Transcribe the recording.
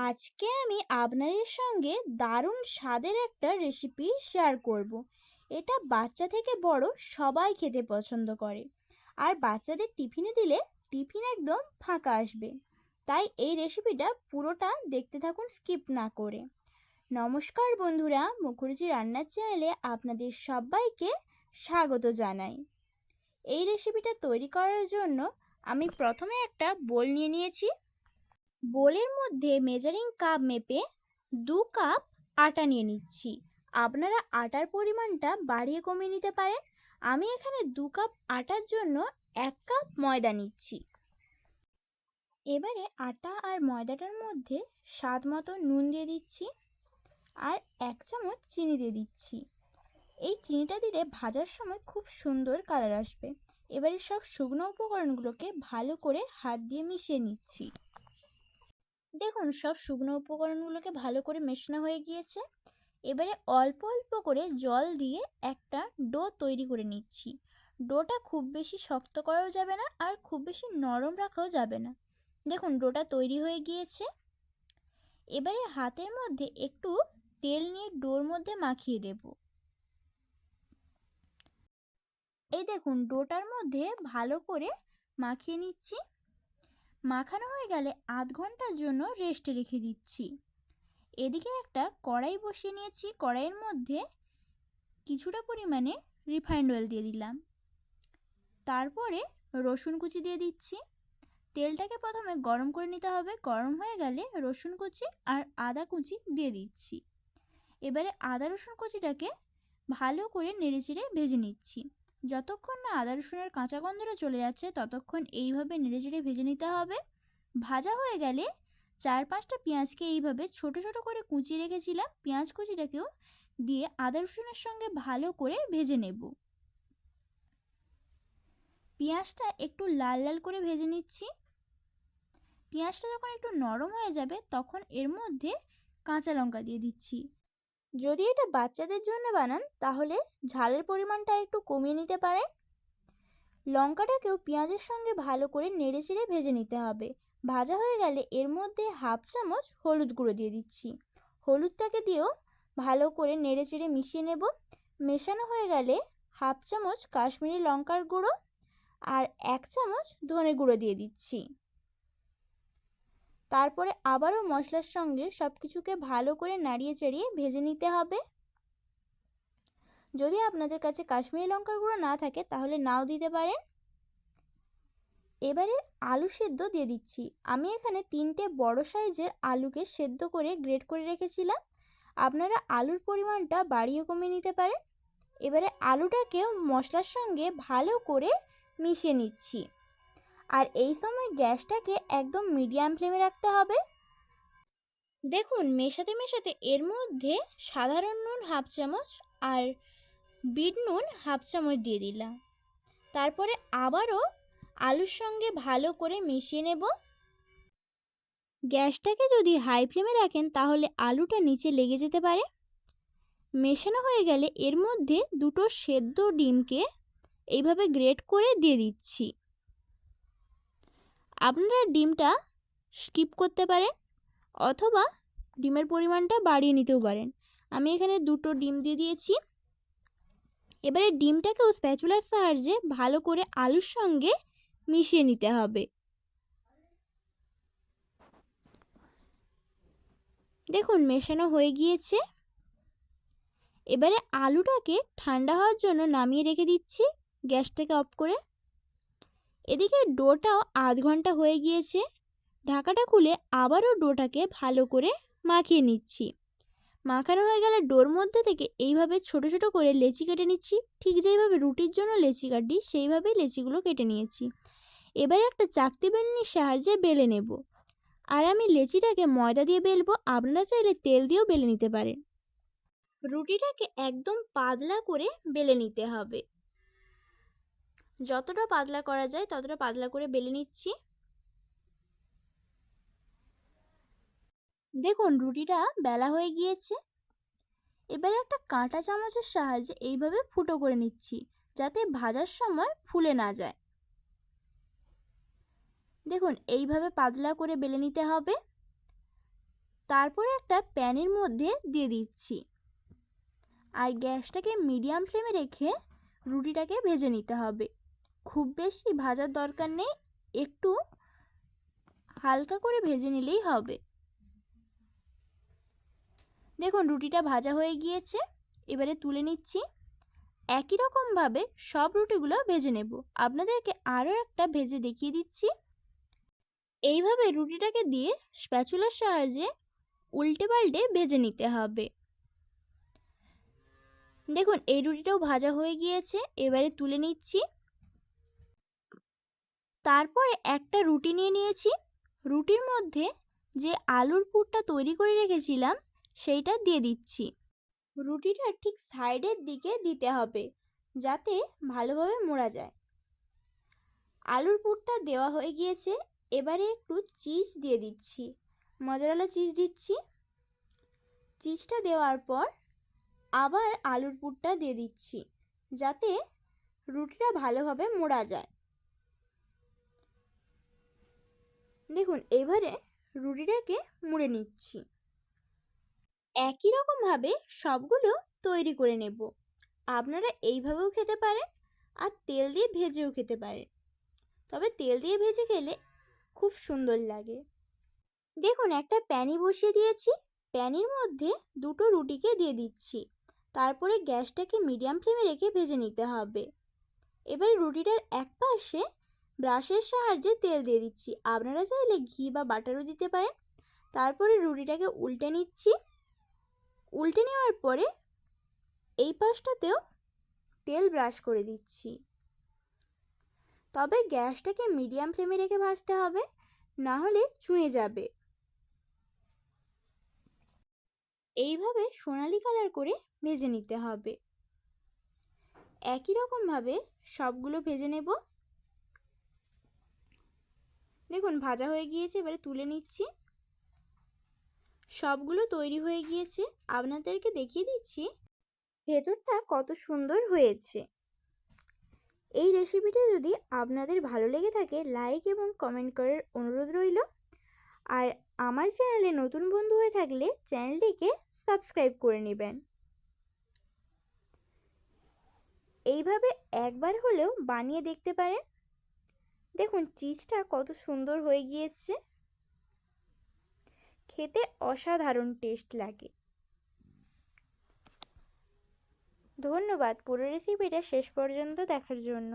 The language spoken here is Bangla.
আজকে আমি আপনাদের সঙ্গে দারুণ স্বাদের একটা রেসিপি শেয়ার করব। এটা বাচ্চা থেকে বড় সবাই খেতে পছন্দ করে, আর বাচ্চাদের টিফিনে দিলে টিফিন একদম ফাঁকা আসবে। তাই এই রেসিপিটা পুরোটা দেখতে থাকুন, স্কিপ না করে। নমস্কার বন্ধুরা, মুখুর্জি রান্নার চ্যানেলে আপনাদের সবাইকে স্বাগত জানাই। এই রেসিপিটা তৈরি করার জন্য আমি প্রথমে একটা বোল নিয়ে নিয়েছি। বোলের মধ্যে মেজারিং কাপ মেপে 2 কাপ আটা নিয়ে নিচ্ছি। আপনারা আটার পরিমাণটা বাড়িয়ে কমিয়ে নিতে পারেন। আমি এখানে 2 কাপ আটার জন্য 1 কাপ ময়দা নিচ্ছি। এবারে আটা আর ময়দাটার মধ্যে স্বাদ মতো নুন দিয়ে দিচ্ছি, আর 1 চামচ চিনি দিয়ে দিচ্ছি। এই চিনিটা দিলে ভাজার সময় খুব সুন্দর কালার আসবে। এবারে সব শুকনো উপকরণগুলোকে ভালো করে হাত দিয়ে মিশিয়ে নিচ্ছি। দেখুন, সব শুকনো উপকরণগুলোকে ভালো করে মেশানো হয়ে গিয়েছে। এবারে অল্প অল্প করে জল দিয়ে একটা ডো তৈরি করে নিচ্ছি। ডোটা খুব বেশি শক্ত করাও যাবে না, আর খুব বেশি নরম রাখাও যাবে না। দেখুন, ডোটা তৈরি হয়ে গিয়েছে। এবারে হাতের মধ্যে একটু তেল নিয়ে ডোর মধ্যে মাখিয়ে দেব। এই দেখুন, ডোটার মধ্যে ভালো করে মাখিয়ে নিচ্ছি। মাখানো হয়ে গেলে আধ ঘন্টার জন্য রেস্টে রেখে দিচ্ছি। এদিকে একটা কড়াই বসিয়ে নিয়েছি। কড়াইয়ের মধ্যে কিছুটা পরিমাণে রিফাইন্ড অয়েল দিয়ে দিলাম। তারপরে রসুন কুচি দিয়ে দিচ্ছি। তেলটাকে প্রথমে গরম করে নিতে হবে। গরম হয়ে গেলে রসুন কুচি আর আদা কুচি দিয়ে দিচ্ছি। এবারে আদা রসুন কুচিটাকে ভালো করে নেড়েচেড়ে ভেজে নিচ্ছি। যতক্ষণ না আদা রসুনের কাঁচা গন্ধটা চলে যাচ্ছে ততক্ষণ এইভাবে নেড়েচেড়ে ভেজে নিতে হবে। ভাজা হয়ে গেলে 4-5টা পেঁয়াজকে এইভাবে ছোট ছোট করে কুচিয়ে রেখেছিলাম, পেঁয়াজ কুচিটাকেও দিয়ে আদা রসুনের সঙ্গে ভালো করে ভেজে নেব। পেঁয়াজটা একটু লাল লাল করে ভেজে নিচ্ছি। পেঁয়াজটা যখন একটু নরম হয়ে যাবে তখন এর মধ্যে কাঁচা লঙ্কা দিয়ে দিচ্ছি। যদি এটা বাচ্চাদের জন্য বানান তাহলে ঝালের পরিমাণটা একটু কমিয়ে নিতে পারেন। লঙ্কাটাকেও পেঁয়াজের সঙ্গে ভালো করে নেড়েচেড়ে ভেজে নিতে হবে। ভাজা হয়ে গেলে এর মধ্যে 1/2 চামচ হলুদ গুঁড়ো দিয়ে দিচ্ছি। হলুদটাকে দিয়েও ভালো করে নেড়েচেড়ে মিশিয়ে নেব। মেশানো হয়ে গেলে 1/2 চামচ কাশ্মীরি লঙ্কার গুঁড়ো আর 1 চামচ ধনে গুঁড়ো দিয়ে দিচ্ছি। তারপরে আবারও মশলার সঙ্গে সব কিছুকে ভালো করে নাড়িয়ে চাড়িয়ে ভেজে নিতে হবে। যদি আপনাদের কাছে কাশ্মীরি লঙ্কার গুঁড়ো না থাকে তাহলে নাও দিতে পারেন। এবারে আলু সেদ্ধ দিয়ে দিচ্ছি। আমি এখানে 3টে বড় সাইজের আলুকে সেদ্ধ করে গ্রেট করে রেখেছিলাম। আপনারা আলুর পরিমাণটা বাড়িয়ে কমিয়ে নিতে পারেন। এবারে আলুটাকেও মশলার সঙ্গে ভালো করে মিশিয়ে নিচ্ছি, আর এই সময় গ্যাসটাকে একদম মিডিয়াম ফ্লেমে রাখতে হবে। দেখুন, মেশাতে মেশাতে এর মধ্যে সাধারণ নুন 1/2 চামচ আর বিট নুন 1/2 চামচ দিয়ে দিলাম। তারপরে আবারও আলুর সঙ্গে ভালো করে মিশিয়ে নেব। গ্যাসটাকে যদি হাই ফ্লেমে রাখেন তাহলে আলুটা নিচে লেগে যেতে পারে। মেশানো হয়ে গেলে এর মধ্যে 2টো সেদ্ধ ডিমকে এইভাবে গ্রেট করে দিয়ে দিচ্ছি। আপনারা ডিমটা স্কিপ করতে পারেন অথবা ডিমের পরিমাণটা বাড়িয়ে নিতেও পারেন। আমি এখানে 2টো ডিম দিয়ে দিয়েছি। এবারে ডিমটাকেও স্প্যাচুলার সাহায্যে ভালো করে আলুর সঙ্গে মিশিয়ে নিতে হবে। দেখুন, মেশানো হয়ে গিয়েছে। এবারে আলুটাকে ঠান্ডা হওয়ার জন্য নামিয়ে রেখে দিচ্ছি গ্যাসটাকে অফ করে। এদিকে ডোটাও আধ ঘন্টা হয়ে গিয়েছে। ঢাকাটা খুলে আবারও ডোটাকে ভালো করে মাখিয়ে নিচ্ছি। মাখানো হয়ে গেলে ডোর মধ্যে থেকে এইভাবে ছোট ছোট করে লেচি কেটে নিচ্ছি। ঠিক যেইভাবে রুটির জন্য লেচি কাটি সেইভাবেই লেচিগুলো কেটে নিয়েছি। এবারে একটা চাকতি বেলনির সাহায্যে বেলে নেব। আর আমি লেচিটাকে ময়দা দিয়ে বেলবো, আপনারা চাইলে তেল দিয়েও বেলে নিতে পারেন। রুটিটাকে একদম পাতলা করে বেলে নিতে হবে। যতটা পাতলা করা যায় ততটা পাতলা করে বেলে নিচ্ছি। দেখুন, রুটিটা বেলা হয়ে গিয়েছে। এবারে একটা কাঁটা চামচের সাহায্যে এইভাবে ফুটো করে নিচ্ছি যাতে ভাজার সময় ফুলে না যায়। দেখুন, এইভাবে পাতলা করে বেলে নিতে হবে। তারপরে একটা প্যানের মধ্যে দিয়ে দিচ্ছি আর গ্যাসটাকে মিডিয়াম ফ্লেমে রেখে রুটিটাকে ভেজে নিতে হবে। খুব বেশি ভাজার দরকার নেই, একটু হালকা করে ভেজে নিলেই হবে। দেখুন রুটিটা ভাজা হয়ে গিয়েছে, এবারে তুলে নিচ্ছি। একই রকমভাবে সব রুটিগুলো ভেজে নেব। আপনাদেরকে আরও একটা ভেজে দেখিয়ে দিচ্ছি। এইভাবে রুটিটাকে দিয়ে স্প্যাচুলার সাহায্যে উল্টে পাল্টে ভেজে নিতে হবে। দেখুন এই রুটিটাও ভাজা হয়ে গিয়েছে, এবারে তুলে নিচ্ছি। তারপরে একটা রুটি নিয়ে নিয়েছি, রুটির মধ্যে যে আলুর পুরটা তৈরি করে রেখেছিলাম সেইটা দিয়ে দিচ্ছি। রুটিটা ঠিক সাইডের দিকে দিতে হবে যাতে ভালোভাবে মোড়া যায়। আলুর পুরটা দেওয়া হয়ে গিয়েছে, এবারে একটু চিজ দিয়ে দিচ্ছি, মজারালা চিজ দিচ্ছি। চিজটা দেওয়ার পর আবার আলুর পুরটা দিয়ে দিচ্ছি যাতে রুটিটা ভালোভাবে মোড়া যায়। দেখুন এবারে রুটিটাকে মুড়ে নিচ্ছি। একই রকমভাবে সবগুলো তৈরি করে নেব। আপনারা এইভাবেও খেতে পারেন আর তেল দিয়ে ভেজেও খেতে পারেন, তবে তেল দিয়ে ভেজে খেলে খুব সুন্দর লাগে। দেখুন একটা প্যানি বসিয়ে দিয়েছি, প্যানির মধ্যে দুটো রুটিকে দিয়ে দিচ্ছি। তারপরে গ্যাসটাকে মিডিয়াম ফ্লেমে রেখে ভেজে নিতে হবে। এবার রুটিটার এক পাশে ব্রাশের সাহায্যে তেল দিয়ে দিচ্ছি, আপনারা চাইলে ঘি বা বাটারও দিতে পারেন। তারপরে রুটিটাকে উল্টে নিচ্ছি। উল্টে নেওয়ার পরে এই পাশটাতেও তেল ব্রাশ করে দিচ্ছি, তবে গ্যাসটাকে মিডিয়াম ফ্লেমে রেখে ভাজতে হবে, না হলে চুঁয়ে যাবে। এইভাবে সোনালি কালার করে ভেজে নিতে হবে। একই রকমভাবে সবগুলো ভেজে নেব। দেখুন ভাজা হয়ে গিয়েছে, এবারে তুলে নিচ্ছি। সবগুলো তৈরি হয়ে গিয়েছে, আপনাদেরকে দেখিয়ে দিচ্ছি ভেতরটা কত সুন্দর হয়েছে। এই রেসিপিটা যদি আপনাদের ভালো লেগে থাকে লাইক এবং কমেন্ট করার অনুরোধ রইল। আর আমার চ্যানেলে নতুন বন্ধু হয়ে থাকলে চ্যানেলটিকে সাবস্ক্রাইব করে নেবেন। এইভাবে একবার হলেও বানিয়ে দেখতে পারেন। দেখুন চিজটা কত সুন্দর হয়ে গিয়েছে, খেতে অসাধারণ টেস্ট লাগে। ধন্যবাদ পুরো রেসিপিটা শেষ পর্যন্ত দেখার জন্য।